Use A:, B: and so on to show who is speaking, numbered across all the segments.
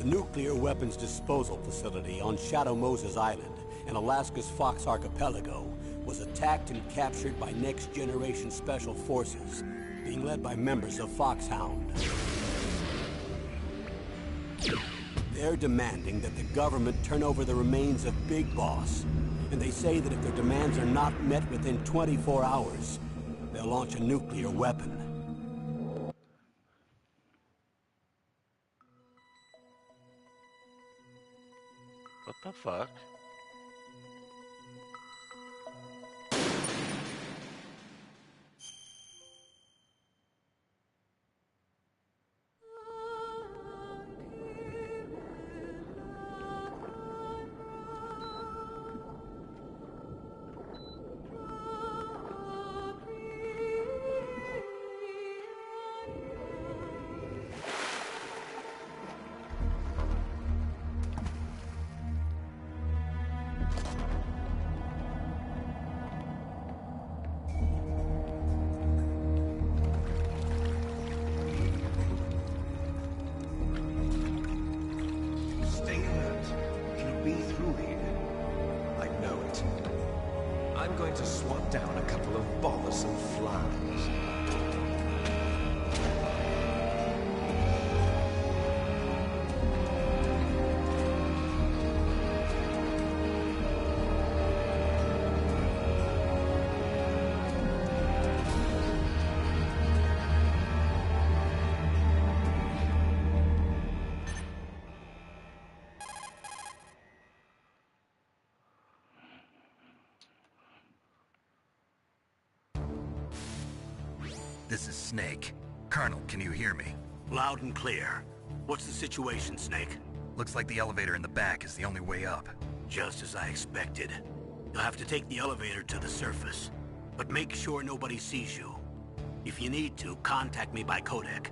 A: The nuclear weapons disposal facility on Shadow Moses Island in Alaska's Fox Archipelago was attacked and captured by Next Generation Special Forces, being led by members of Foxhound. They're demanding that the government turn over the remains of Big Boss, and they say that if their demands are not met within 24 hours, they'll launch a nuclear weapon.
B: What the fuck?
C: I'm going to swat down a couple of bothersome flies.
D: This is Snake. Colonel, can you hear me?
A: Loud and clear. What's the situation, Snake?
D: Looks like the elevator in the back is the only way up.
A: Just as I expected. You'll have to take the elevator to the surface, but make sure nobody sees you. If you need to, contact me by codec.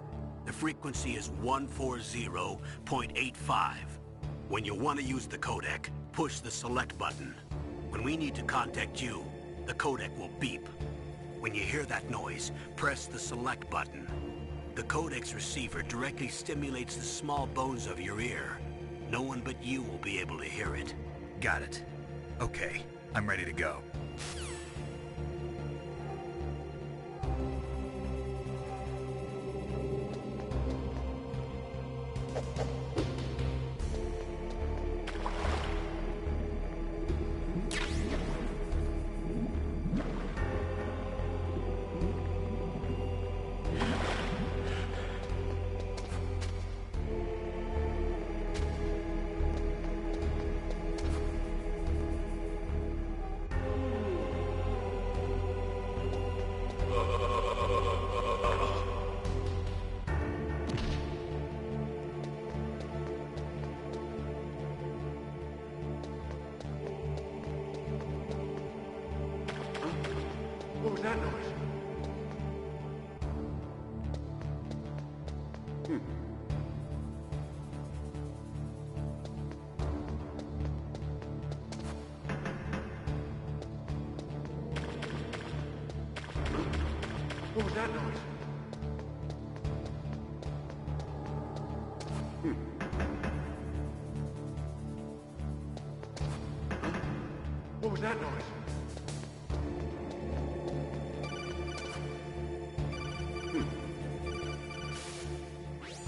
A: The frequency is 140.85. When you want to use the codec, push the select button. When we need to contact you, the codec will beep. When you hear that noise, press the select button. The codec's receiver directly stimulates the small bones of your ear. No one but you will be able to hear it.
D: Got it. Okay, I'm ready to go.
C: What was that noise? What was that noise? What was that noise?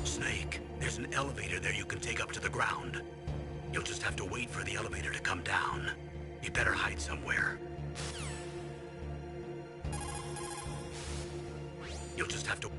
A: Snake, there's an elevator there you can take up to the ground. You'll just have to wait for the elevator to come down. You better hide somewhere. You'll just have to...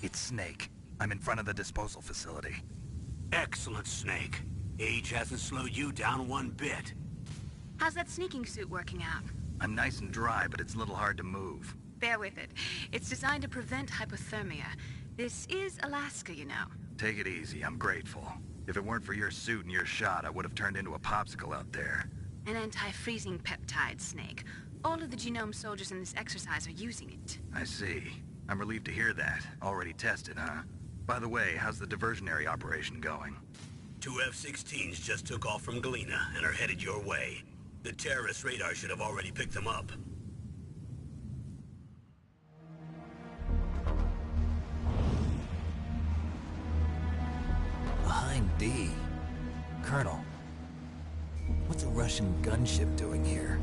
D: It's Snake. I'm in front of the disposal facility.
A: Excellent, Snake. Age hasn't slowed you down one bit.
E: How's that sneaking suit working out?
D: I'm nice and dry, but it's a little hard to move.
E: Bear with it. It's designed to prevent hypothermia. This is Alaska, you know.
D: Take it easy, I'm grateful. If it weren't for your suit and your shot, I would have turned into a popsicle out there.
E: An anti-freezing peptide, Snake. All of the genome soldiers in this exercise are using it.
D: I see. I'm relieved to hear that. Already tested, huh? By the way, how's the diversionary operation going?
A: 2 F-16s just took off from Galena and are headed your way. The terrorist radar should have already picked them up.
C: Behind D. Colonel, what's a Russian gunship doing here?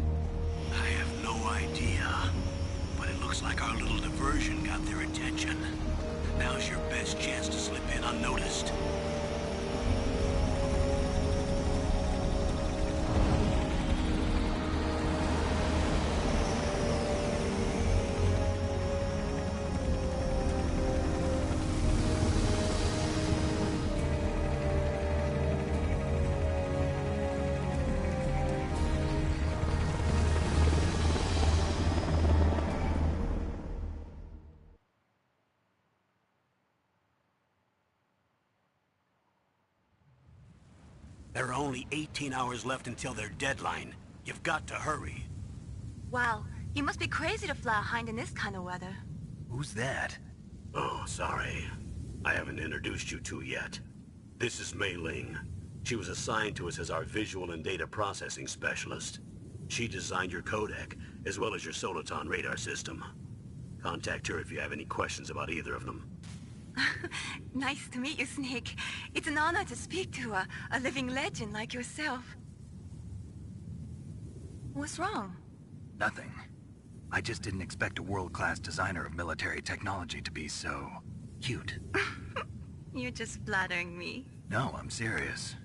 A: I have no idea, but it looks like our little diversion got their attention. Now's your best chance to slip in unnoticed. There are only 18 hours left until their deadline. You've got to hurry.
E: Wow, you must be crazy to fly a hind in this kind of weather.
D: Who's that?
A: Oh, sorry. I haven't introduced you to yet. This is Mei Ling. She was assigned to us as our visual and data processing specialist. She designed your codec, as well as your Soliton radar system. Contact her if you have any questions about either of them.
E: Nice to meet you, Snake. It's an honor to speak to a living legend like yourself. What's wrong?
D: Nothing. I just didn't expect a world-class designer of military technology to be so... cute.
E: You're just flattering me.
D: No, I'm serious.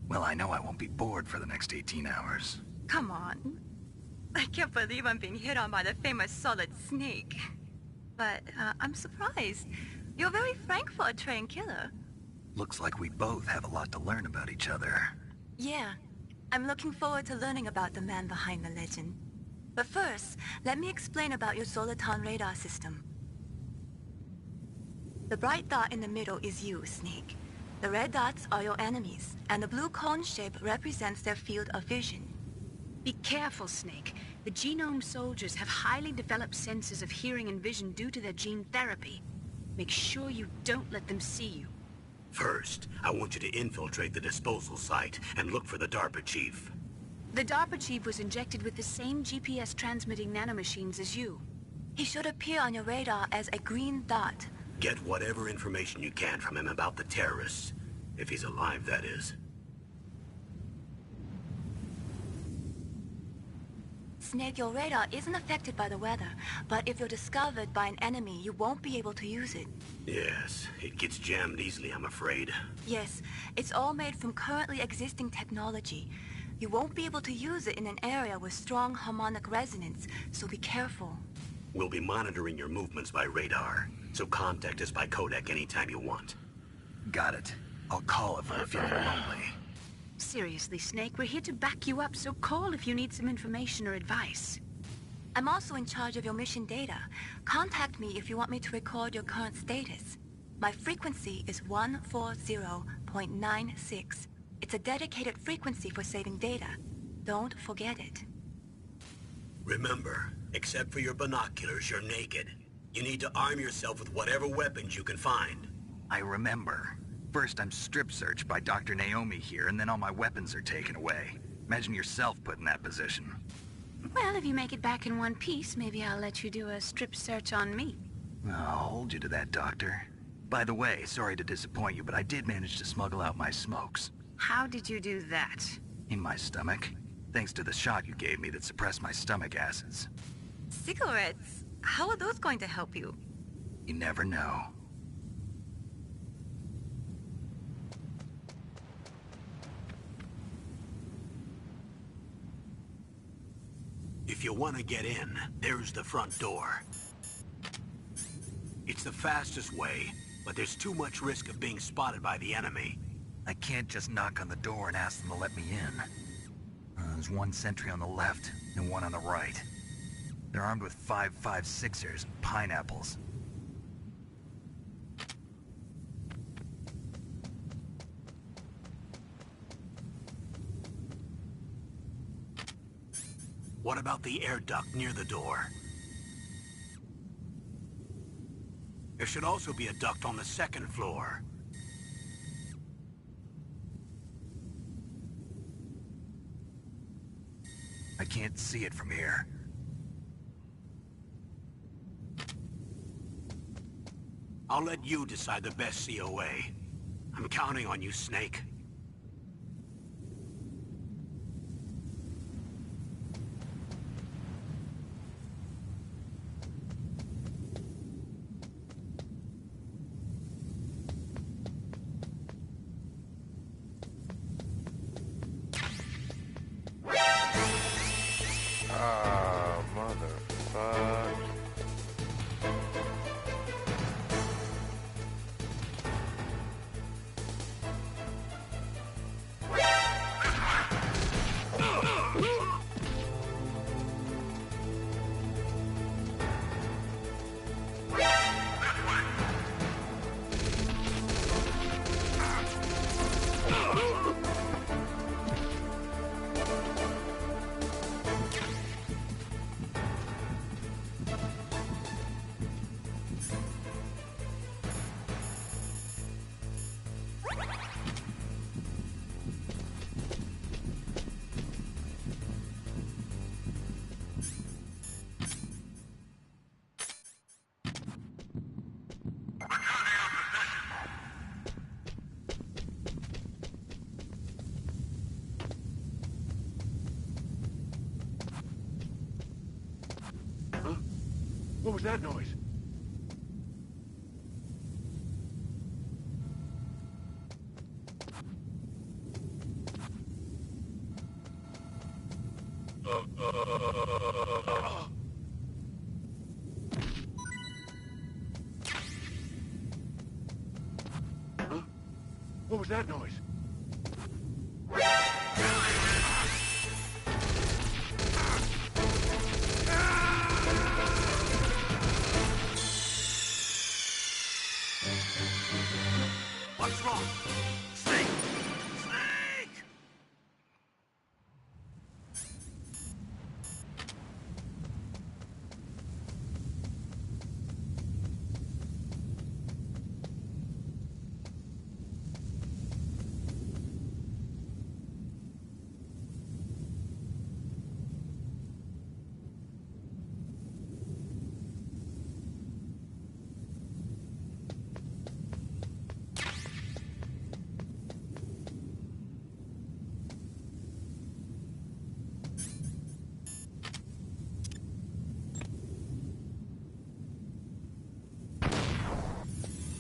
D: Well, I know I won't be bored for the next 18 hours.
E: Come on. I can't believe I'm being hit on by the famous Solid Snake. But I'm surprised. You're very frank for a trained killer.
D: Looks like we both have a lot to learn about each other.
E: Yeah. I'm looking forward to learning about the man behind the legend. But first, let me explain about your Soliton radar system. The bright dot in the middle is you, Snake. The red dots are your enemies, and the blue cone shape represents their field of vision. Be careful, Snake. The genome soldiers have highly developed senses of hearing and vision due to their gene therapy. Make sure you don't let them see you.
A: First, I want you to infiltrate the disposal site and look for the DARPA chief.
E: The DARPA chief was injected with the same GPS transmitting nanomachines as you. He should appear on your radar as a green dot.
A: Get whatever information you can from him about the terrorists. If he's alive, that is.
E: Snake, your radar isn't affected by the weather, but if you're discovered by an enemy, you won't be able to use it.
A: Yes, it gets jammed easily, I'm afraid.
E: Yes, it's all made from currently existing technology. You won't be able to use it in an area with strong harmonic resonance, so be careful.
A: We'll be monitoring your movements by radar, so contact us by codec anytime you want.
D: Got it. I'll call if I'm feeling lonely.
E: Seriously, Snake, we're here to back you up, so call if you need some information or advice. I'm also in charge of your mission data. Contact me if you want me to record your current status. My frequency is 140.96. It's a dedicated frequency for saving data. Don't forget it.
A: Remember, except for your binoculars, you're naked. You need to arm yourself with whatever weapons you can find.
D: I remember. First, I'm strip searched by Dr. Naomi here, and then all my weapons are taken away. Imagine yourself put in that position.
E: Well, if you make it back in one piece, maybe I'll let you do a strip search on me.
D: I'll hold you to that, Doctor. By the way, sorry to disappoint you, but I did manage to smuggle out my smokes.
E: How did you do that?
D: In my stomach. Thanks to the shot you gave me that suppressed my stomach acids.
E: Cigarettes? How are those going to help you?
D: You never know.
A: If you want to get in, there's the front door. It's the fastest way, but there's too much risk of being spotted by the enemy.
D: I can't just knock on the door and ask them to let me in. There's one sentry on the left and one on the right. They're armed with 5.56ers and pineapples.
A: What about the air duct near the door? There should also be a duct on the second floor.
D: I can't see it from here.
A: I'll let you decide the best COA. I'm counting on you, Snake.
B: Ah, motherfucker.
A: What was that noise? Huh? What was that noise? What's wrong? Snake! Snake!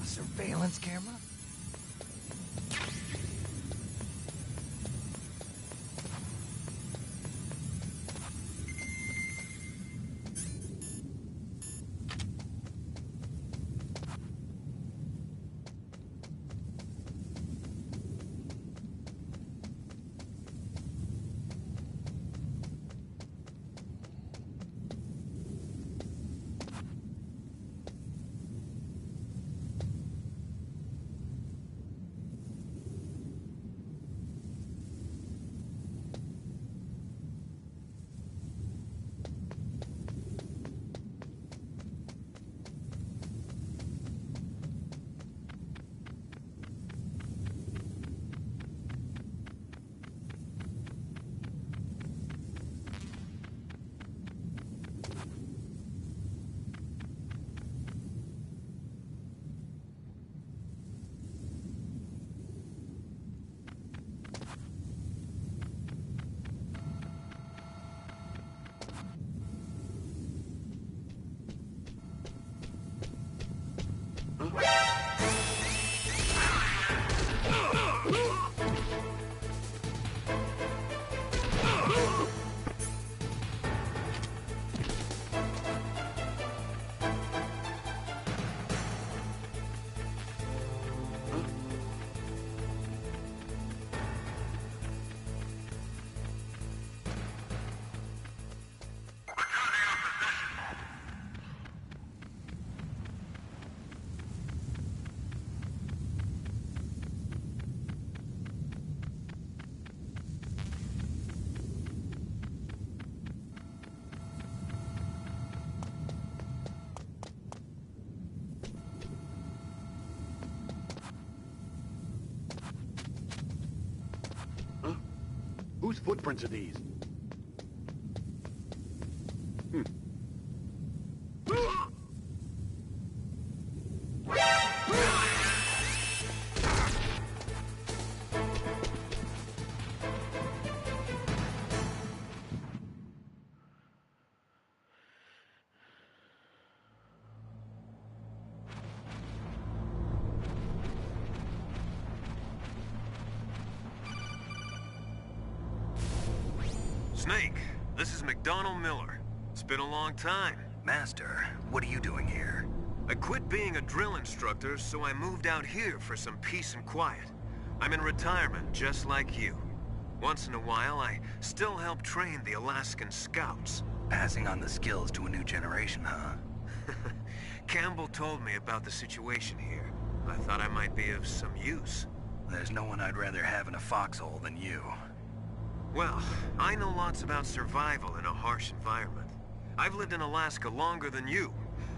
D: A surveillance camera?
F: Whose footprints are these?
B: Snake, this is McDonald Miller. It's been a long time.
D: Master, what are you doing here?
B: I quit being a drill instructor, so I moved out here for some peace and quiet. I'm in retirement, just like you. Once in a while, I still help train the Alaskan Scouts.
D: Passing on the skills to a new generation, huh?
B: Campbell told me about the situation here. I thought I might be of some use.
D: There's no one I'd rather have in a foxhole than you.
B: Well, I know lots about survival in a harsh environment. I've lived in Alaska longer than you,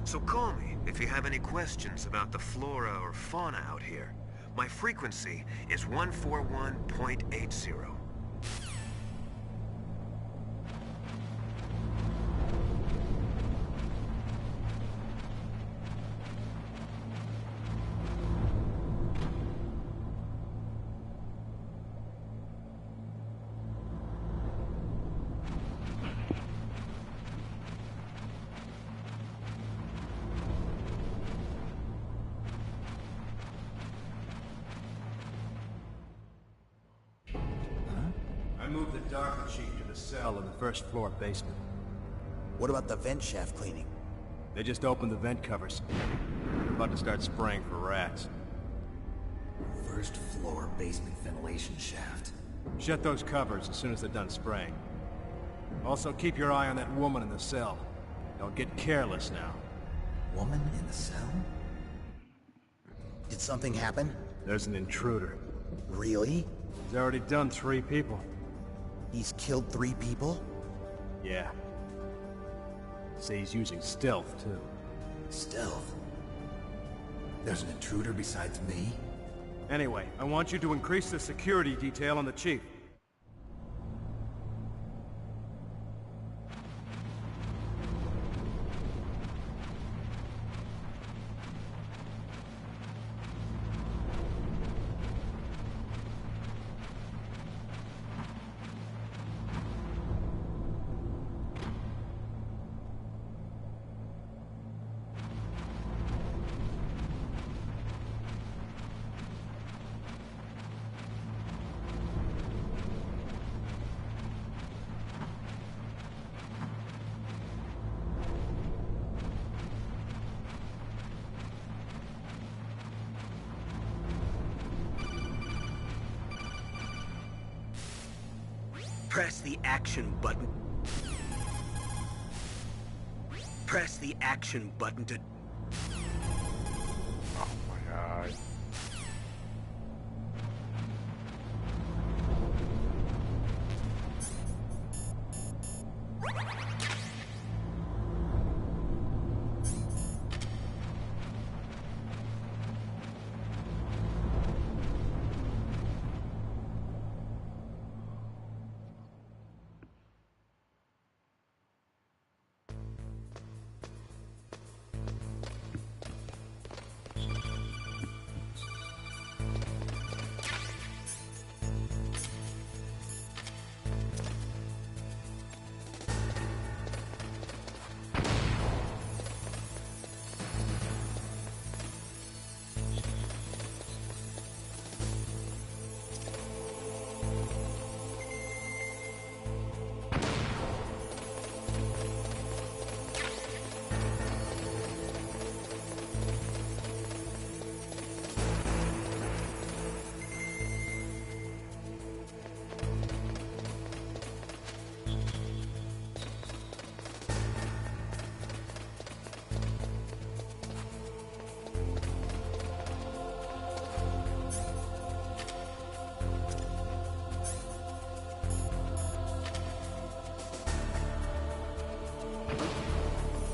B: so call me if you have any questions about the flora or fauna out here. My frequency is 141.80.
G: Move the Darker Chief to the cell in the first floor basement.
C: What about the vent shaft cleaning?
G: They just opened the vent covers. They're about to start spraying for rats.
C: First floor basement ventilation shaft.
G: Shut those covers as soon as they're done spraying. Also, keep your eye on that woman in the cell. Don't get careless now.
C: Woman in the cell? Did something happen?
G: There's an intruder.
C: Really?
G: He's already done 3 people.
C: He's killed 3 people?
G: Yeah. Say he's using stealth, too.
C: Stealth? There's an intruder besides me?
G: Anyway, I want you to increase the security detail on the Chief.
A: Press the action button. Press the action button to...
B: Oh my god.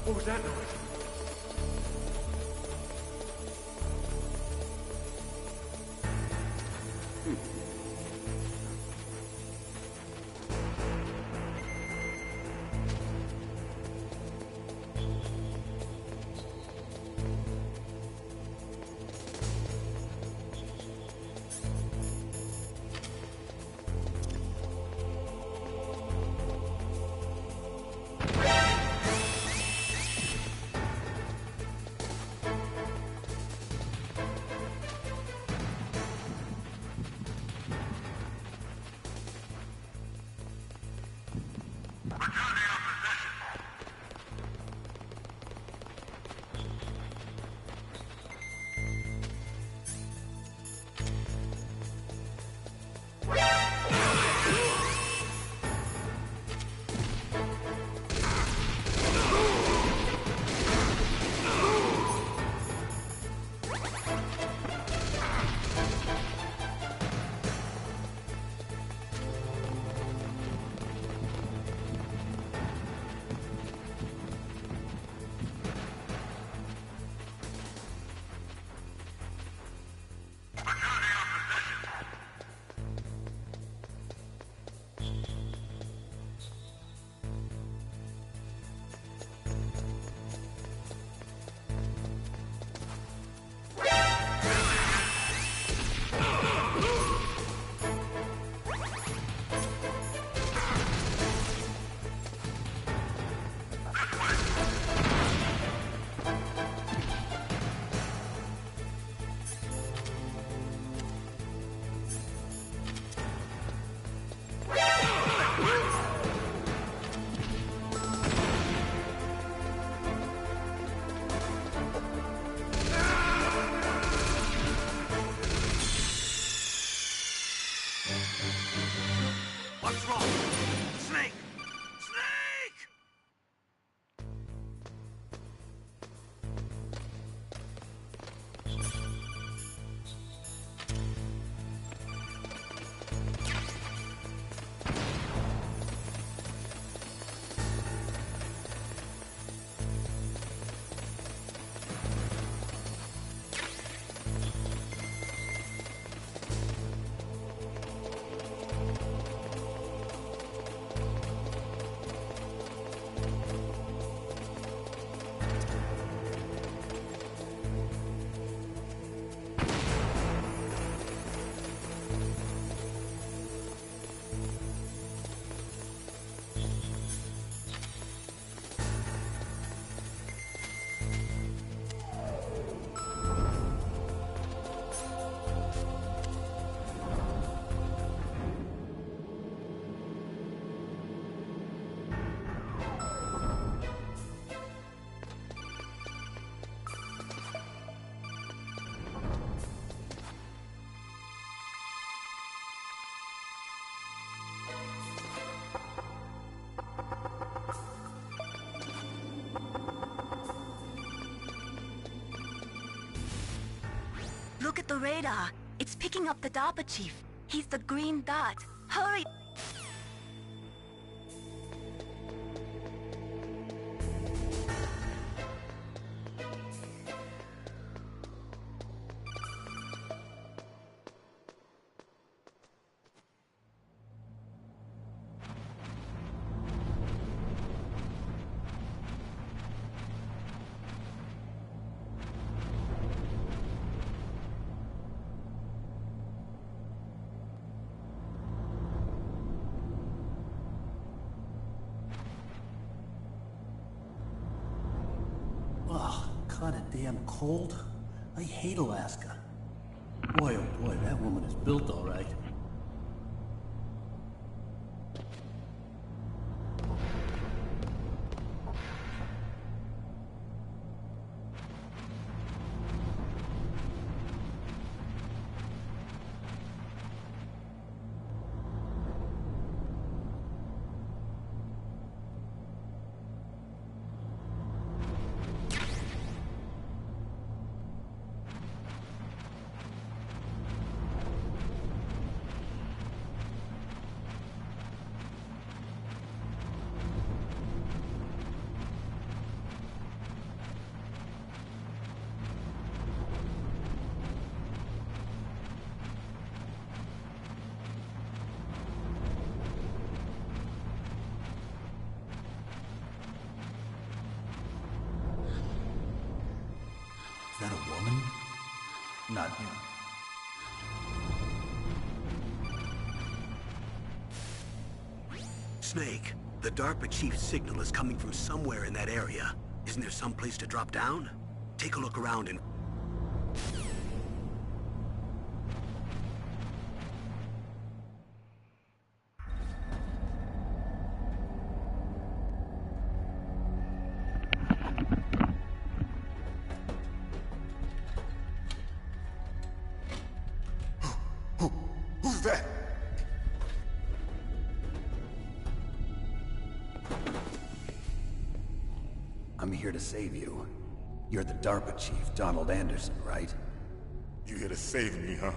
F: What was that noise?
E: Look at the radar. It's picking up the DARPA chief. He's the green dot. Hurry!
H: Oh, kinda damn cold. I hate Alaska. Boy, oh boy, that woman is built all right.
C: Is that a woman? Not him.
A: Snake, the DARPA chief's signal is coming from somewhere in that area. Isn't there some place to drop down? Take a look around and...
I: Who's that?
C: I'm here to save you. You're the DARPA chief, Donald Anderson, right?
I: You here to save me, huh?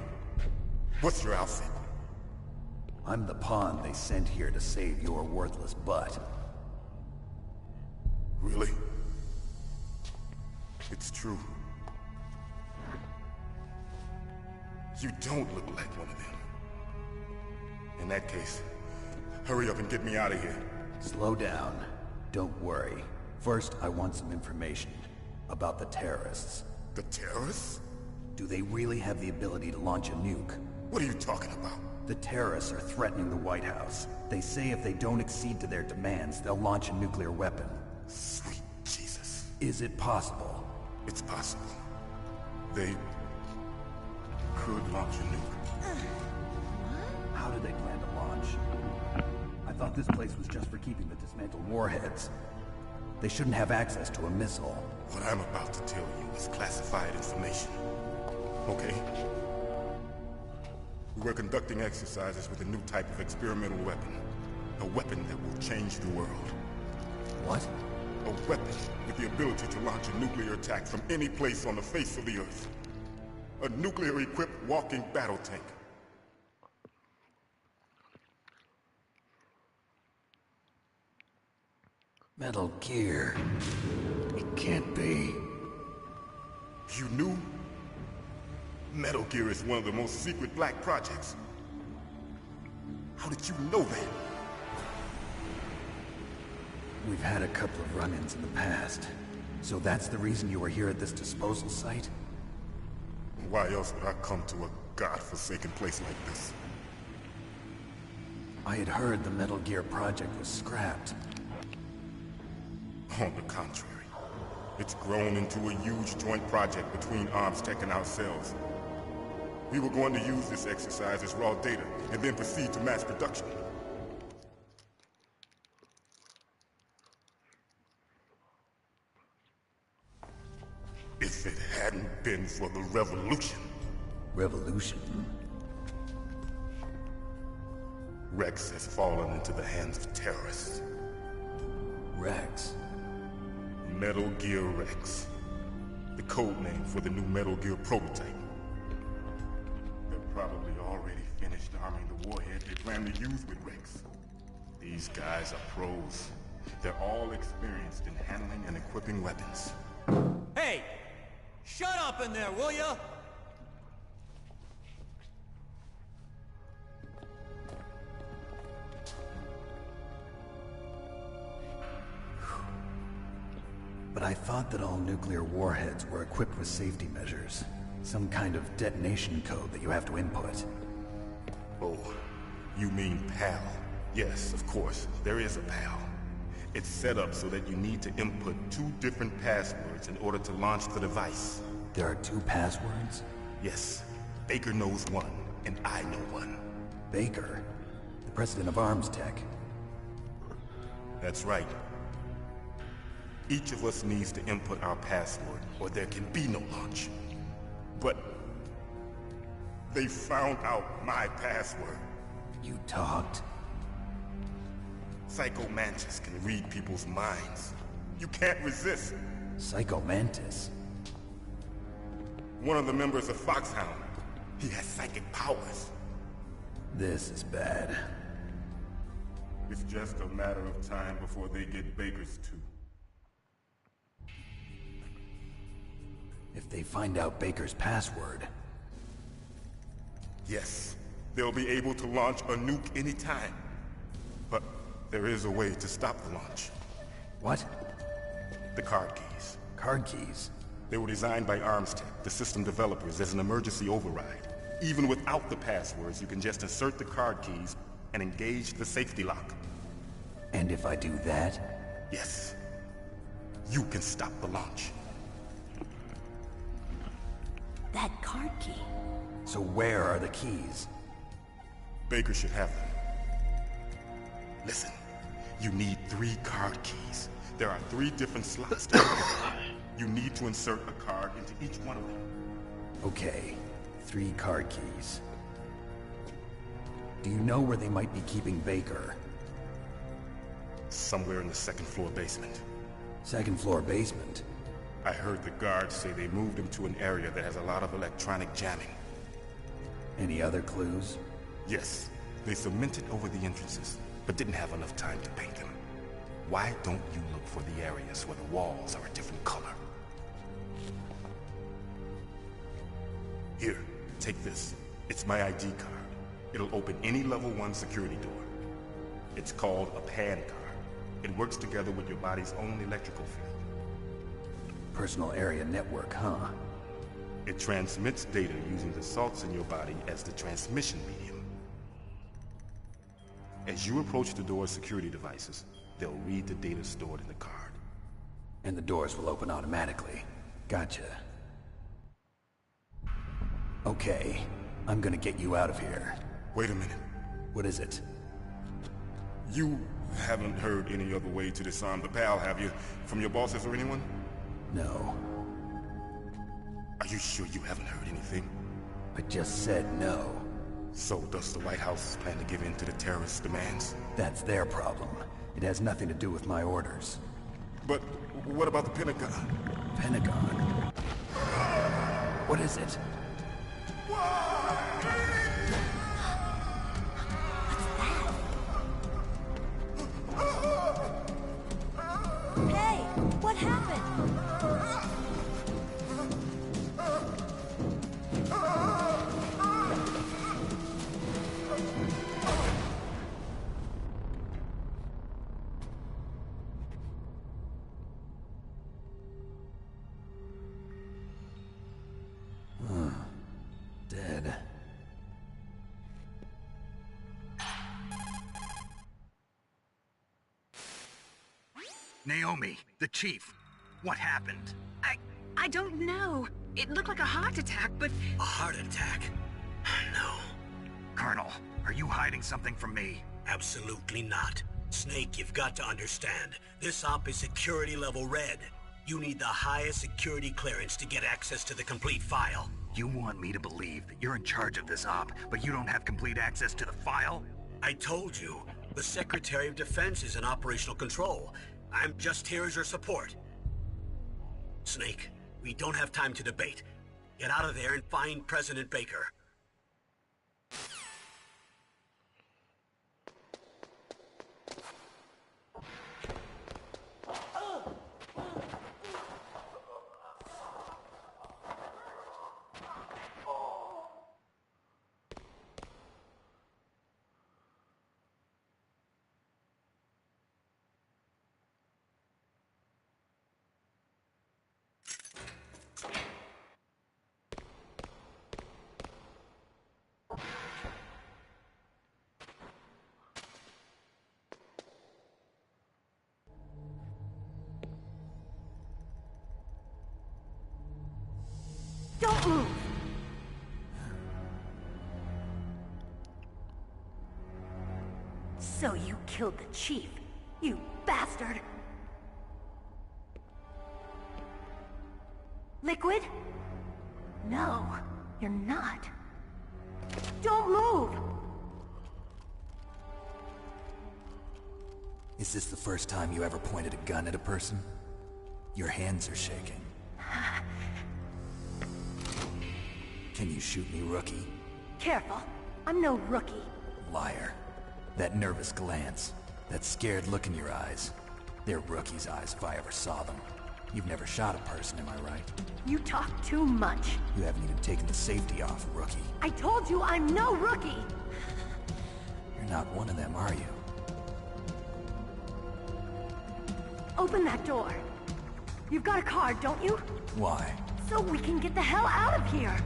I: What's your outfit?
C: I'm the pawn they sent here to save your worthless butt.
I: Really? It's true. You don't look like one of them. In that case, hurry up and get me out of here.
C: Slow down. Don't worry. First, I want some information about the terrorists.
I: The terrorists?
C: Do they really have the ability to launch a nuke?
I: What are you talking about?
C: The terrorists are threatening the White House. They say if they don't accede to their demands, they'll launch a nuclear weapon.
I: Sweet Jesus.
C: Is it possible?
I: It's possible. They could launch a nuke.
C: How do they plan to launch? I thought this place was just for keeping the dismantled warheads. They shouldn't have access to a missile.
I: What I'm about to tell you is classified information. Okay? We were conducting exercises with a new type of experimental weapon. A weapon that will change the world.
C: What?
I: A weapon with the ability to launch a nuclear attack from any place on the face of the Earth. A nuclear-equipped walking battle tank.
C: Metal Gear. It can't be.
I: You knew? Metal Gear is one of the most secret black projects. How did you know that?
C: We've had a couple of run-ins in the past. So that's the reason you were here at this disposal site?
I: Why else would I come to a godforsaken place like this?
C: I had heard the Metal Gear project was scrapped.
I: On the contrary, it's grown into a huge joint project between ArmsTech and ourselves. We were going to use this exercise as raw data, and then proceed to mass production. If it hadn't been for the revolution...
C: Revolution?
I: Rex has fallen into the hands of terrorists.
C: Rex?
I: Metal Gear Rex. The code name for the new Metal Gear prototype. probably already finished arming the warhead they plan to use with Rex. These guys are pros. They're all experienced in handling and equipping weapons.
J: Hey! Shut up in there, will ya?
C: But I thought that all nuclear warheads were equipped with safety measures. Some kind of detonation code that you have to input.
I: Oh, you mean PAL? Yes, of course, there is a PAL. It's set up so that you need to input 2 different passwords in order to launch the device.
C: There are 2 passwords?
I: Yes. Baker knows one, and I know one.
C: Baker? The president of ArmsTech?
I: That's right. Each of us needs to input our password, or there can be no launch. But they found out my password.
C: You talked?
I: Psycho Mantis can read people's minds. You can't resist.
C: Psycho Mantis?
I: One of the members of Foxhound. He has psychic powers.
C: This is bad.
I: It's just a matter of time before they get Baker's too.
C: If they find out Baker's password...
I: Yes, they'll be able to launch a nuke anytime. But there is a way to stop the launch.
C: What?
I: The card keys.
C: Card keys?
I: They were designed by ArmsTech, the system developers, as an emergency override. Even without the passwords, you can just insert the card keys and engage the safety lock.
C: And if I do that?
I: Yes. You can stop the launch.
K: That card key.
C: So where are the keys?
I: Baker should have them. Listen, you need 3 card keys. There are 3 different slots to You need to insert a card into each one of them.
C: Okay, 3 card keys. Do you know where they might be keeping Baker?
I: Somewhere in the 2nd floor basement.
C: 2nd floor basement?
I: I heard the guards say they moved him to an area that has a lot of electronic jamming.
C: Any other clues?
I: Yes. They cemented over the entrances, but didn't have enough time to paint them. Why don't you look for the areas where the walls are a different color? Here, take this. It's my ID card. It'll open any level 1 security door. It's called a PAN card. It works together with your body's own electrical field.
C: Personal area network, huh?
I: It transmits data using the salts in your body as the transmission medium. As you approach the door's security devices, they'll read the data stored in the card.
C: And the doors will open automatically. Gotcha. Okay, I'm gonna get you out of here.
I: Wait a minute.
C: What is it?
I: You haven't heard any other way to disarm the PAL, have you? From your bosses or anyone?
C: No.
I: Are you sure you haven't heard anything?
C: I just said no.
I: So does the White House plan to give in to the terrorists' demands?
C: That's their problem. It has nothing to do with my orders.
I: But what about the Pentagon?
C: Pentagon? What is it?
K: Hey, what happened?
C: Dead.
D: Naomi, the chief. What happened?
E: I don't know. It looked like a heart attack, but...
A: A heart attack? No.
D: Colonel, are you hiding something from me?
A: Absolutely not. Snake, you've got to understand. This op is security level red. You need the highest security clearance to get access to the complete file.
D: You want me to believe that you're in charge of this op, but you don't have complete access to the file?
A: I told you. The Secretary of Defense is in operational control. I'm just here as your support. Snake, we don't have time to debate. Get out of there and find President Baker.
K: So you killed the chief, you bastard! Liquid? No, you're not. Don't move!
D: Is this the first time you ever pointed a gun at a person? Your hands are shaking. Can you shoot me, rookie?
K: Careful, I'm no rookie.
D: Liar. That nervous glance, that scared look in your eyes. They're rookie's eyes if I ever saw them. You've never shot a person, am I right?
K: You talk too much.
D: You haven't even taken the safety off, rookie.
K: I told you I'm no rookie!
D: You're not one of them, are you?
K: Open that door. You've got a card, don't you?
D: Why?
K: So we can get the hell out of here!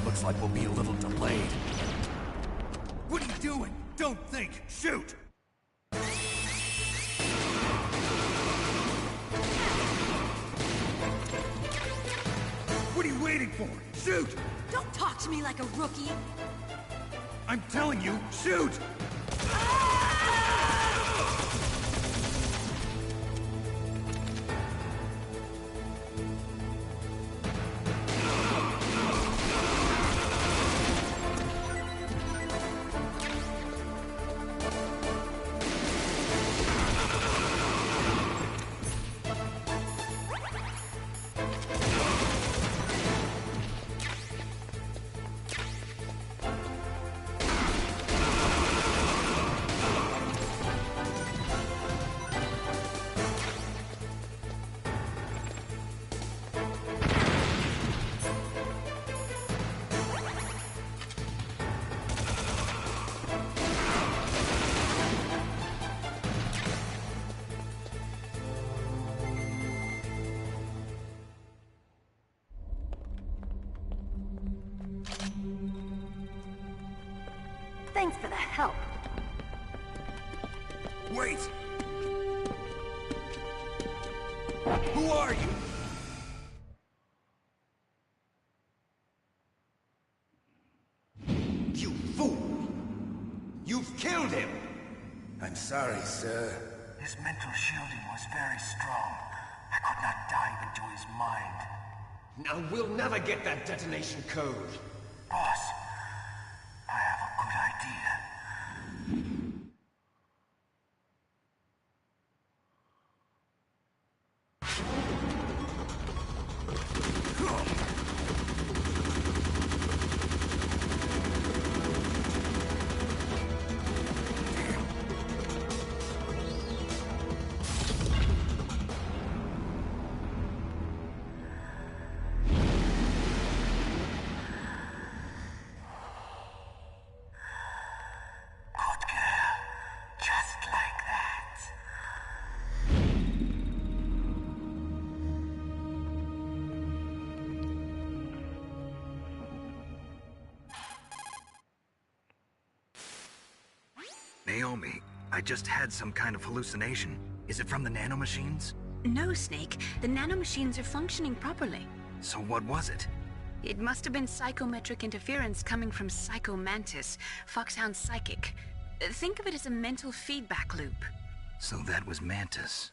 D: Looks like we'll be a little delayed.
L: What are you doing? Don't think! Shoot! What are you waiting for? Shoot!
K: Don't talk to me like a rookie!
L: I'm telling you, shoot!
K: Thanks for the help.
L: Wait! Who are you?
M: You fool! You've killed him!
N: I'm sorry, sir.
O: His mental shielding was very strong. I could not dive into his mind.
M: Now we'll never get that detonation code.
O: Boss, I have a good idea.
D: Naomi, I just had some kind of hallucination. Is it from the nanomachines?
E: No, Snake. The nanomachines are functioning properly.
D: So what was it?
E: It must have been psychometric interference coming from Psycho Mantis, Foxhound's psychic. Think of it as a mental feedback loop.
D: So that was Mantis.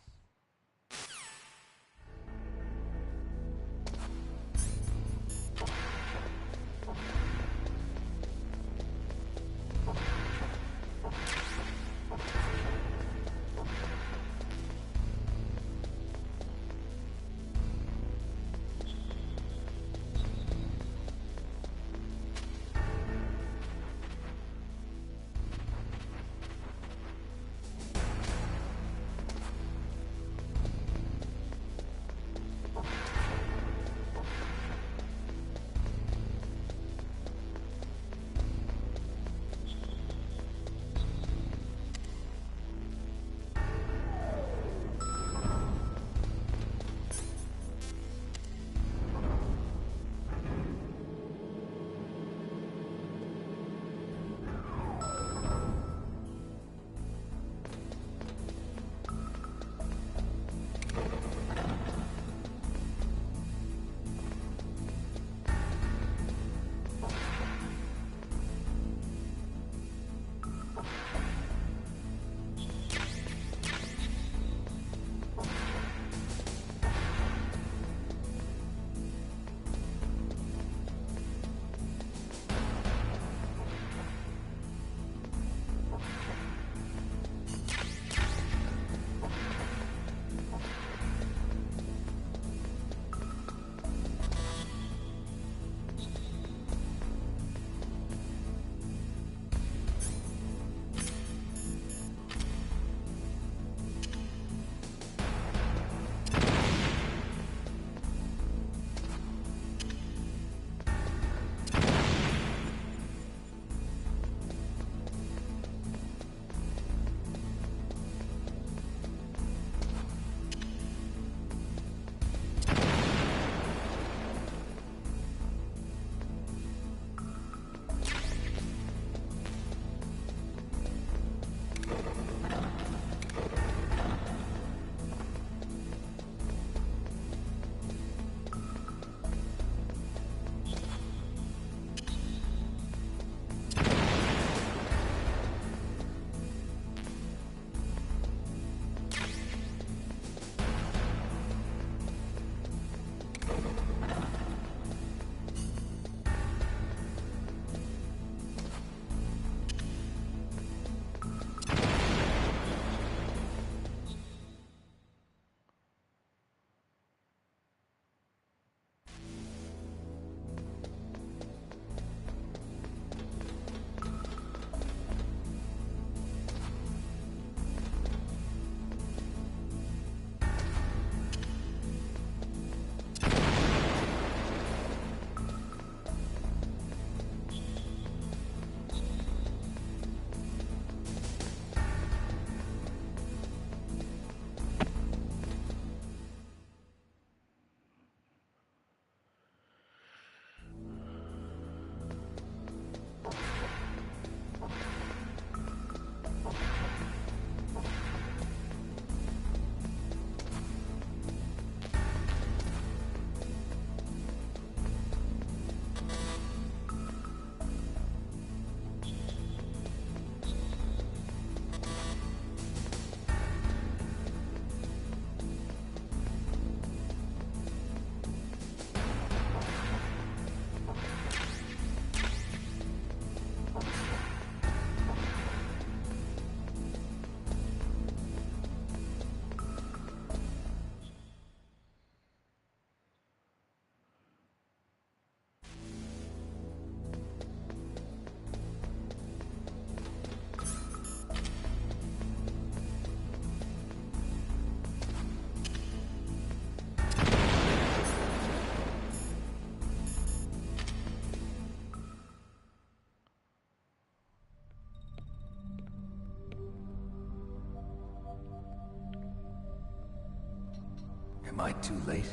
C: Am I too late?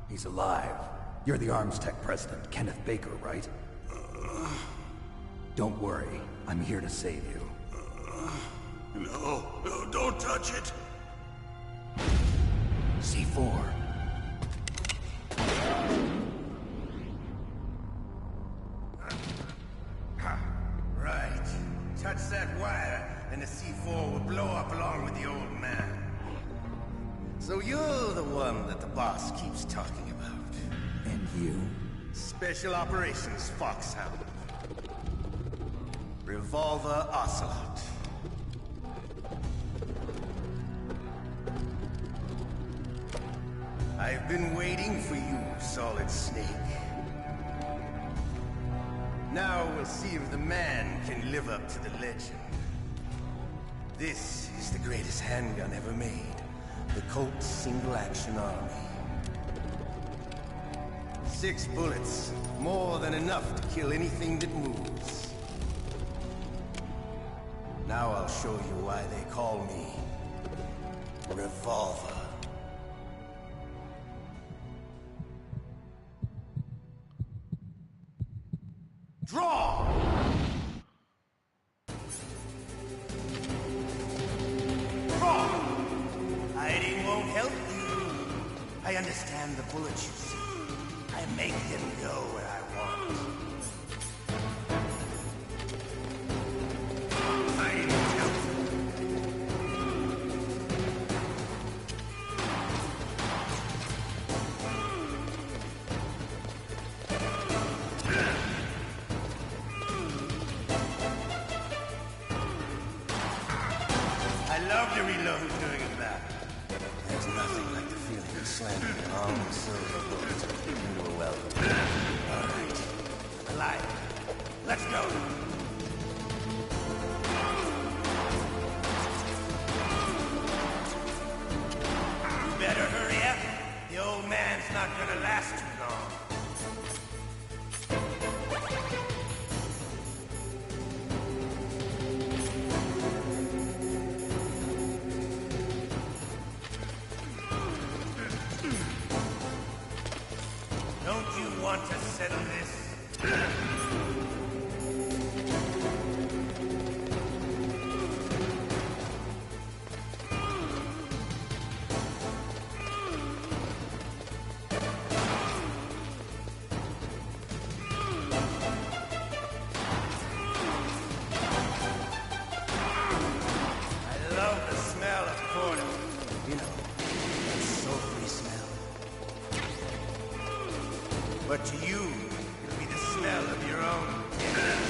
C: He's alive. You're the Arms Tech president, Kenneth Baker, right? Don't worry. I'm here to save you.
N: No, don't touch it!
C: C4.
N: Right. Touch that wire, and the C4 will blow up along with the old man. So you're the one that the boss keeps talking about.
C: And you?
N: Special Operations Foxhound. Revolver Ocelot. I've been waiting for you, Solid Snake. Now we'll see if the man can live up to the legend. This is the greatest handgun ever made. The Colt Single Action Army. 6 bullets, more than enough to kill anything that moves. Now I'll show you why they call me Revolver. Draw! Draw! Hiding won't help you. I understand the bullets you see. I make them go where I want. Hiding won't help I love to reload during a battle. There's nothing like the feeling of slamming a long silver bullet into a welcome. All right. Alive. Let's go. You better hurry up. The old man's not gonna last too long. Don't you want to settle this? I love the smell of porter. You know, that sulfury smell. But to you, it'll be the smell of your own death.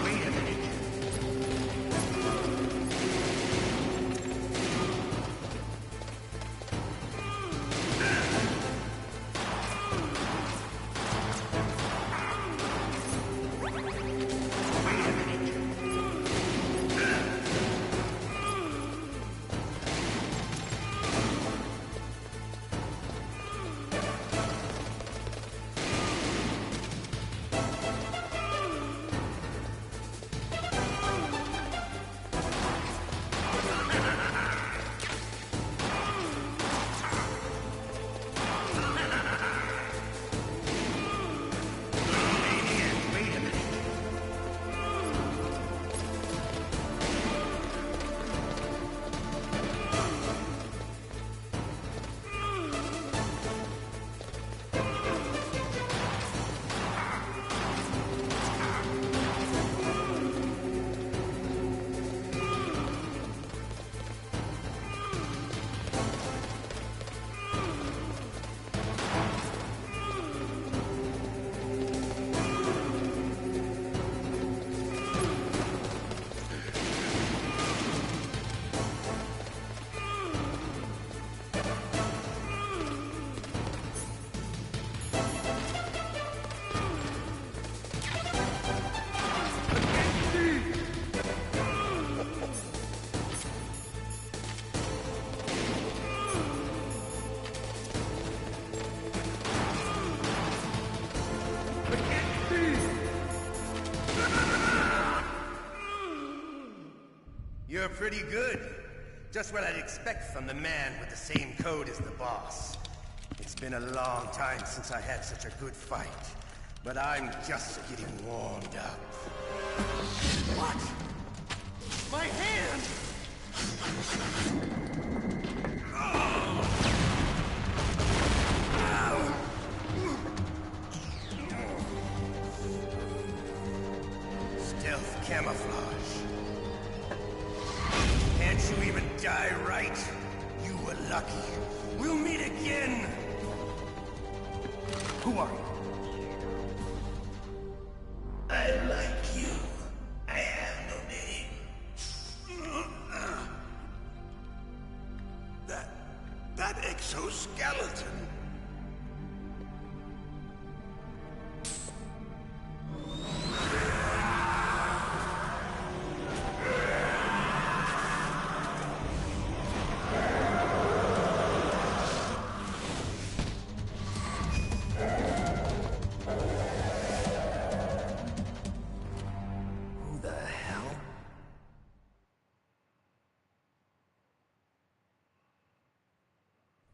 N: Wait a minute. You're pretty good. Just what I'd expect from the man with the same code as the boss. It's been a long time since I had such a good fight, but I'm just getting warmed up. What? My hand! Stealth camouflage. Can't you even die right? You were lucky. We'll meet again! Who are you? I like you. I have no name.
A: That exoskeleton.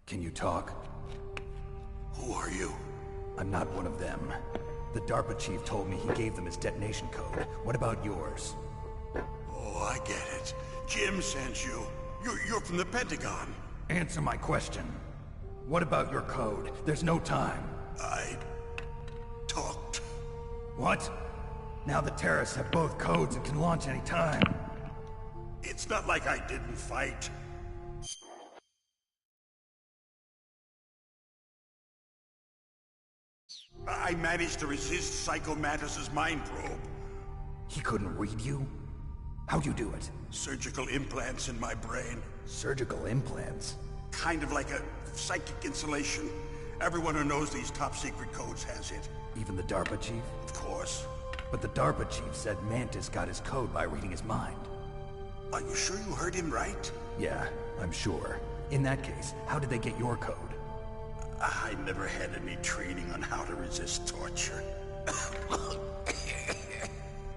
C: Can you talk?
A: Who are you?
C: I'm not one of them. The DARPA chief told me he gave them his detonation code. What about yours?
A: Oh, I get it. Jim sent you. You're from the Pentagon.
C: Answer my question. What about your code? There's no time.
A: I talked.
C: What? Now the terrorists have both codes and can launch any time.
A: It's not like I didn't fight. I managed to resist Psycho Mantis's mind probe.
C: He couldn't read you? How'd you do it?
A: Surgical implants in my brain.
C: Surgical implants?
A: Kind of like a psychic insulation. Everyone who knows these top-secret codes has it.
C: Even the DARPA chief?
A: Of course.
C: But the DARPA chief said Mantis got his code by reading his mind.
A: Are you sure you heard him right?
C: Yeah, I'm sure. In that case, how did they get your code?
A: I never had any training on how to resist torture.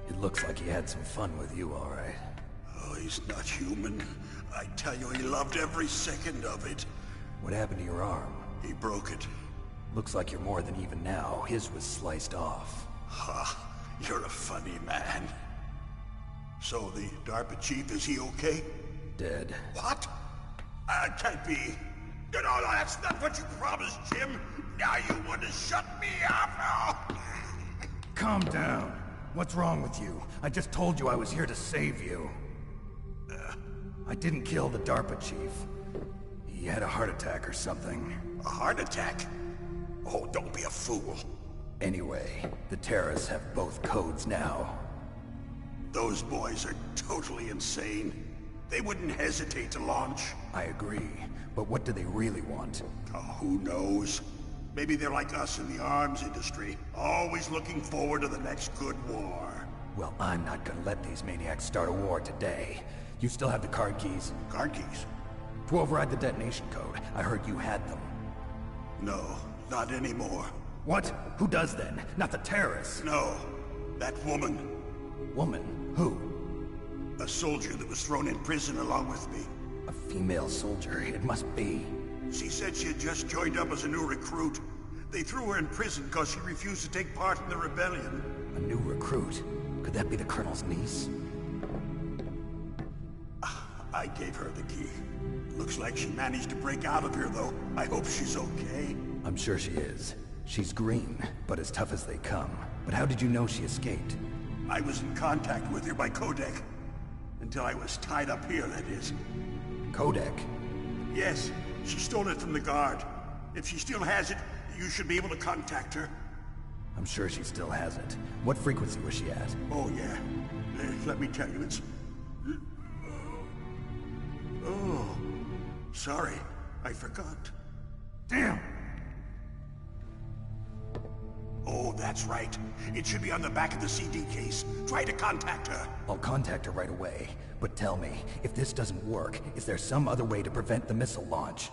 C: It looks like he had some fun with you, all right.
A: Oh, he's not human. I tell you, he loved every second of it.
C: What happened to your arm?
A: He broke it.
C: Looks like you're more than even now. His was sliced off.
A: Ha! You're a funny man. So the DARPA chief, is he okay?
C: Dead.
A: What? Can't be. No, that's not what you promised, Jim. Now you want to shut me up?
C: Calm down. What's wrong with you? I just told you I was here to save you. I didn't kill the DARPA chief. He had a heart attack or something.
A: A heart attack? Oh, don't be a fool.
C: Anyway, the terrorists have both codes now.
A: Those boys are totally insane. They wouldn't hesitate to launch.
C: I agree, but what do they really want?
A: Oh, who knows? Maybe they're like us in the arms industry, always looking forward to the next good war.
C: Well, I'm not gonna let these maniacs start a war today. You still have the card keys?
A: Card keys?
C: To override the detonation code. I heard you had them.
A: No, not anymore.
C: What? Who does then? Not the terrorists?
A: No, that woman.
C: Woman? Who?
A: A soldier that was thrown in prison along with me.
C: A female soldier, it must be.
A: She said she had just joined up as a new recruit. They threw her in prison because she refused to take part in the rebellion.
C: A new recruit? Could that be the Colonel's niece?
A: I gave her the key. Looks like she managed to break out of here, though. I hope she's okay.
C: I'm sure she is. She's green, but as tough as they come. But how did you know she escaped?
A: I was in contact with her by codec. Until I was tied up here, that is.
C: Codec?
A: Yes, she stole it from the guard. If she still has it, you should be able to contact her.
C: I'm sure she still has it. What frequency was she at?
A: Oh, yeah. Let me tell you, it's... Oh, sorry. I forgot.
C: Damn!
A: Oh, that's right. It should be on the back of the CD case. Try to contact her.
C: I'll contact her right away. But tell me, if this doesn't work, is there some other way to prevent the missile launch?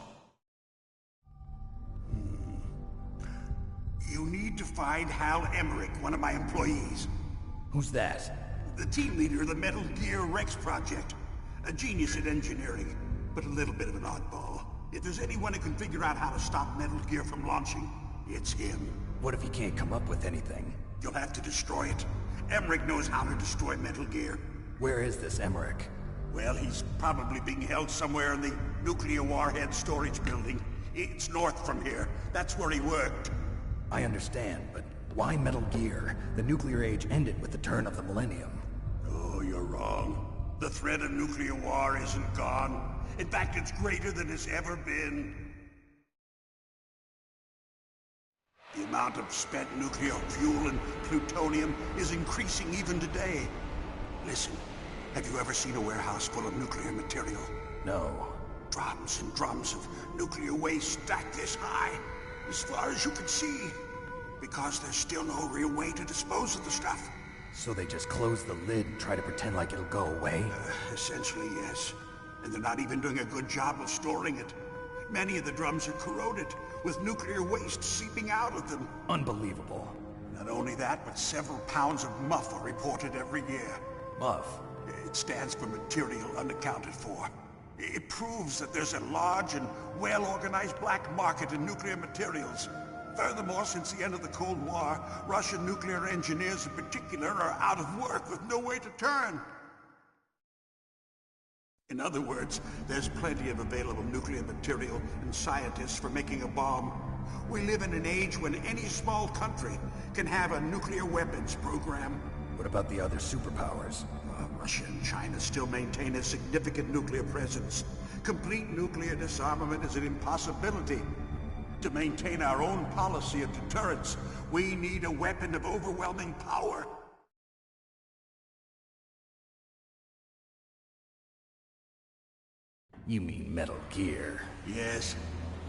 A: You need to find Hal Emmerich, one of my employees.
C: Who's that?
A: The team leader of the Metal Gear Rex project.
P: A genius at engineering, but a little bit of an oddball. If there's anyone who can figure out how to stop Metal Gear from launching, it's him.
C: What if he can't come up with anything?
P: You'll have to destroy it. Emmerich knows how to destroy Metal Gear.
C: Where is this Emmerich?
P: Well, he's probably being held somewhere in the nuclear warhead storage building. It's north from here. That's where he worked.
C: I understand, but why Metal Gear? The nuclear age ended with the turn of the millennium.
P: Oh, you're wrong. The threat of nuclear war isn't gone. In fact, it's greater than it's ever been. The amount of spent nuclear fuel and plutonium is increasing even today. Listen, have you ever seen a warehouse full of nuclear material?
C: No.
P: Drums and drums of nuclear waste stacked this high, as far as you can see. Because there's still no real way to dispose of the stuff.
C: So they just close the lid and try to pretend like it'll go away?
P: Essentially, yes. And they're not even doing a good job of storing it. Many of the drums are corroded, with nuclear waste seeping out of them.
C: Unbelievable.
P: Not only that, but several pounds of MUF are reported every year.
C: MUF?
P: It stands for material unaccounted for. It proves that there's a large and well-organized black market in nuclear materials. Furthermore, since the end of the Cold War, Russian nuclear engineers in particular are out of work with no way to turn. In other words, there's plenty of available nuclear material and scientists for making a bomb. We live in an age when any small country can have a nuclear weapons program.
C: What about the other superpowers?
P: Russia and China still maintain a significant nuclear presence. Complete nuclear disarmament is an impossibility. To maintain our own policy of deterrence, we need a weapon of overwhelming power.
C: You mean Metal Gear?
P: Yes.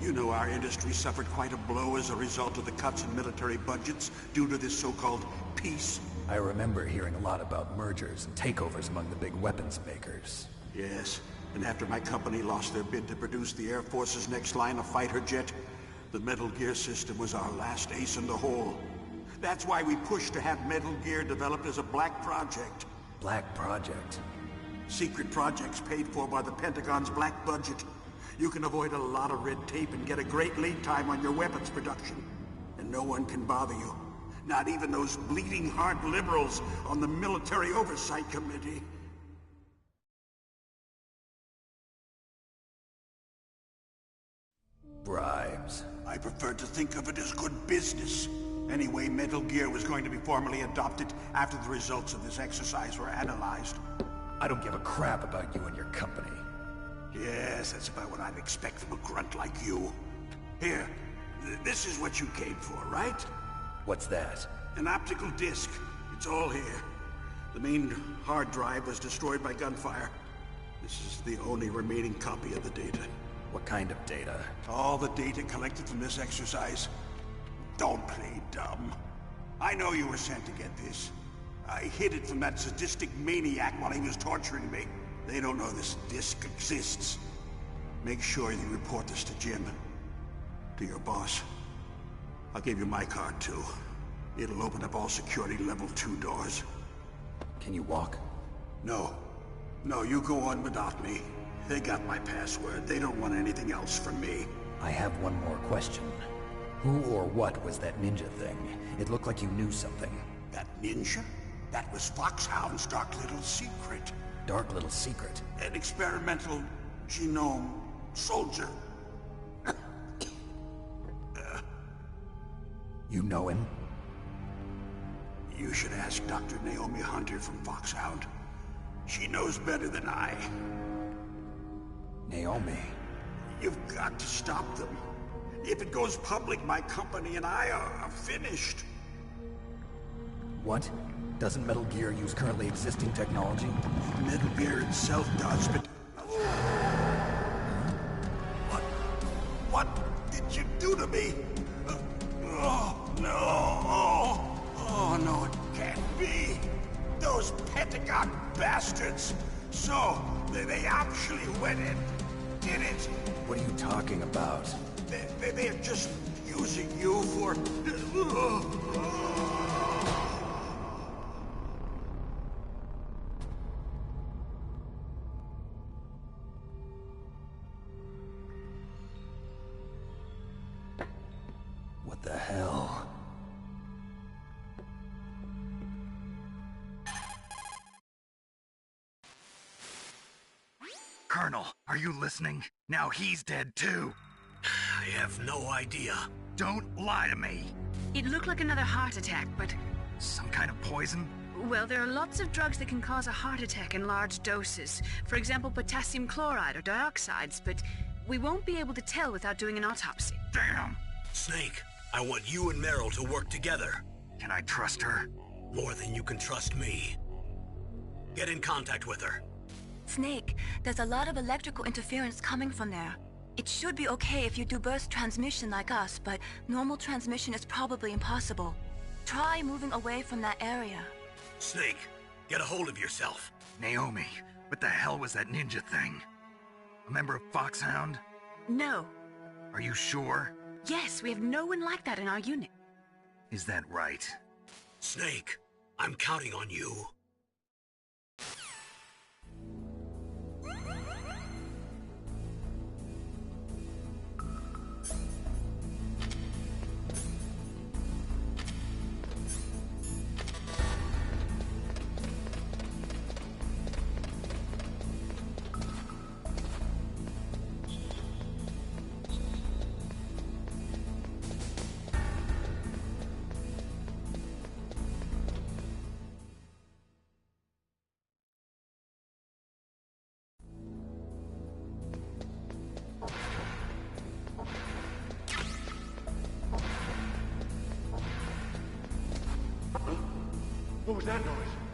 P: You know our industry suffered quite a blow as a result of the cuts in military budgets due to this so-called peace.
C: I remember hearing a lot about mergers and takeovers among the big weapons makers.
P: Yes, and after my company lost their bid to produce the Air Force's next line of fighter jet, the Metal Gear system was our last ace in the hole. That's why we pushed to have Metal Gear developed as a black project.
C: Black project?
P: Secret projects paid for by the Pentagon's black budget. You can avoid a lot of red tape and get a great lead time on your weapons production. And no one can bother you. Not even those bleeding heart liberals on the Military Oversight Committee.
C: Bribes.
P: I prefer to think of it as good business. Anyway, Metal Gear was going to be formally adopted after the results of this exercise were analyzed.
C: I don't give a crap about you and your company.
P: Yes, that's about what I'd expect from a grunt like you. Here, this is what you came for, right?
C: What's that?
P: An optical disc. It's all here. The main hard drive was destroyed by gunfire. This is the only remaining copy of the data.
C: What kind of data?
P: All the data collected from this exercise. Don't play dumb. I know you were sent to get this. I hid it from that sadistic maniac while he was torturing me. They don't know this disc exists. Make sure you report this to Jim. To your boss. I'll give you my card, too. It'll open up all security level 2 doors.
C: Can you walk?
P: No. No, you go on without me. They got my password. They don't want anything else from me.
C: I have one more question. Who or what was that ninja thing? It looked like you knew something.
P: That ninja? That was Foxhound's dark little secret.
C: Dark little secret?
P: An experimental genome soldier.
C: You know him?
P: You should ask Dr. Naomi Hunter from Foxhound. She knows better than I.
C: Naomi?
P: You've got to stop them. If it goes public, my company and I are finished.
C: What? Doesn't Metal Gear use currently existing technology?
P: Metal Gear itself does, but... What did you do to me? Oh, no. Oh, no, it can't be. Those Pentagon bastards. So, they actually went and did it.
C: What are you talking about?
P: They're just using you for...
D: Are you listening? Now he's dead too.
A: I have no idea.
D: Don't lie to me.
E: It looked like another heart attack, but...
D: Some kind of poison?
E: Well, there are lots of drugs that can cause a heart attack in large doses. For example, potassium chloride or dioxides, but we won't be able to tell without doing an autopsy.
D: Damn!
A: Snake, I want you and Meryl to work together.
D: Can I trust her?
A: More than you can trust me. Get in contact with her.
E: Snake, there's a lot of electrical interference coming from there. It should be okay if you do burst transmission like us, but normal transmission is probably impossible. Try moving away from that area.
A: Snake, get a hold of yourself.
D: Naomi, what the hell was that ninja thing? A member of Foxhound?
E: No.
D: Are you sure?
E: Yes, we have no one like that in our unit.
D: Is that right?
A: Snake, I'm counting on you.
F: What was that noise?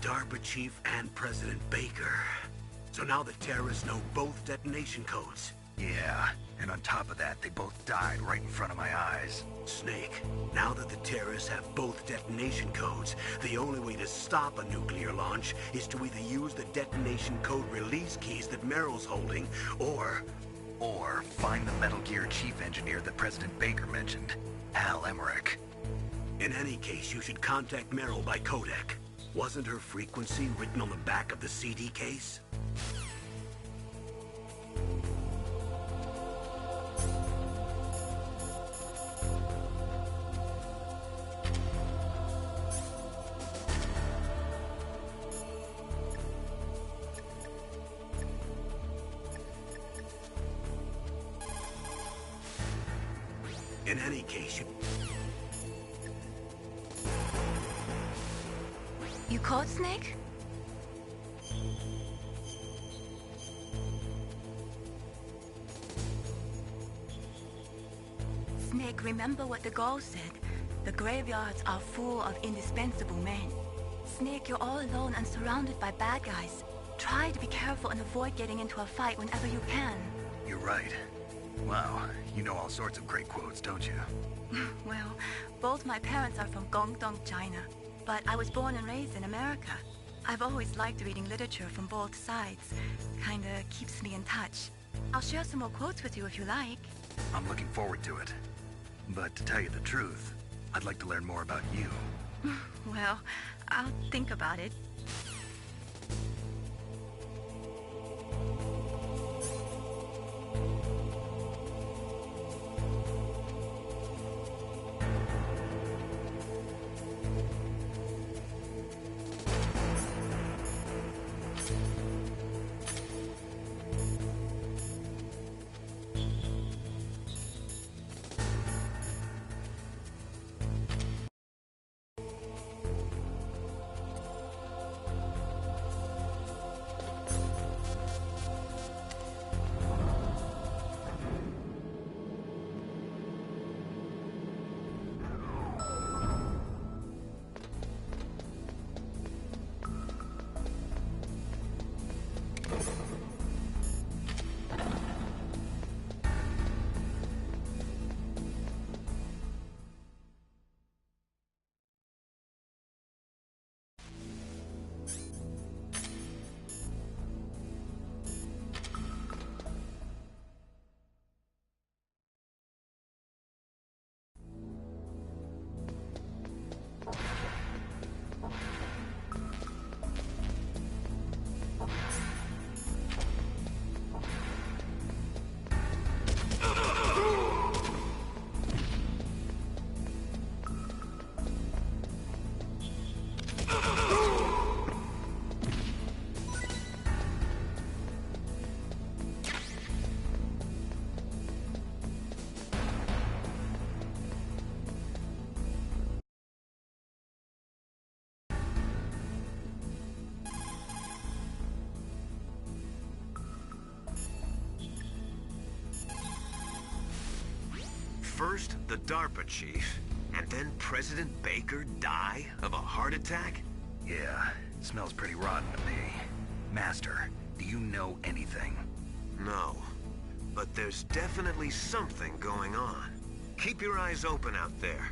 A: DARPA chief and President Baker. So now the terrorists know both detonation codes.
D: Yeah, and on top of that, they both died right in front of my eyes.
A: Snake, now that the terrorists have both detonation codes, the only way to stop a nuclear launch is to either use the detonation code release keys that Meryl's holding, or
D: find the Metal Gear chief engineer that President Baker mentioned, Hal Emmerich.
A: In any case, you should contact Meryl by codec. Wasn't her frequency written on the back of the CD case? In any case,
E: You caught Snake? Snake, remember what the Gaul said. The graveyards are full of indispensable men. Snake, you're all alone and surrounded by bad guys. Try to be careful and avoid getting into a fight whenever you can.
D: You're right. Wow, you know all sorts of great quotes, don't you?
E: Well, both my parents are from Guangdong, China. But I was born and raised in America. I've always liked reading literature from both sides. Kinda keeps me in touch. I'll share some more quotes with you if you like.
D: I'm looking forward to it. But to tell you the truth, I'd like to learn more about you.
E: Well, I'll think about it.
B: First, the DARPA chief, and then President Baker die of a heart attack?
D: Yeah, it smells pretty rotten to me. Master, do you know anything?
B: No, but there's definitely something going on. Keep your eyes open out there.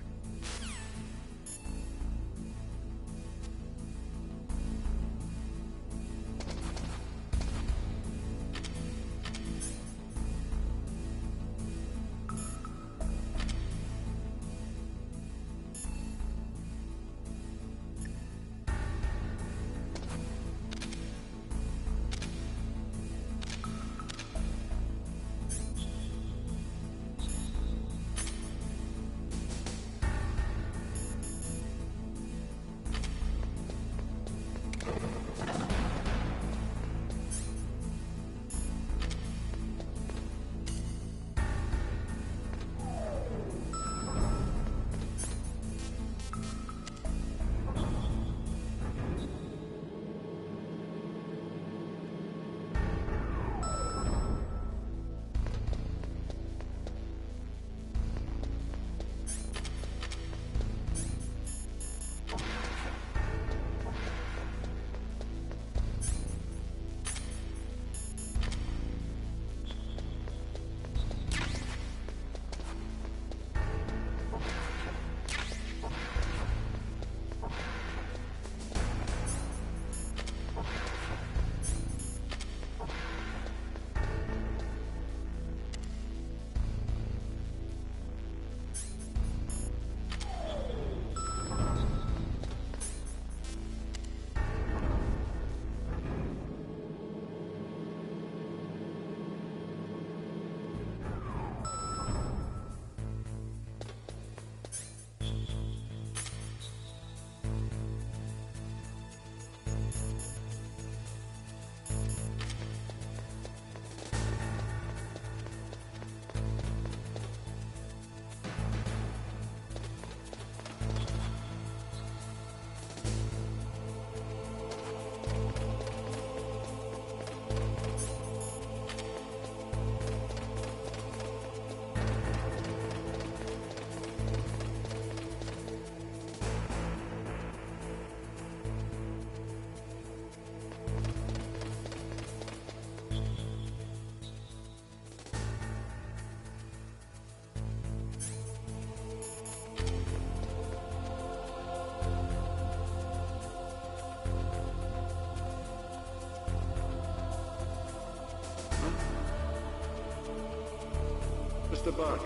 F: the box?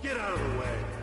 F: Get out of the way!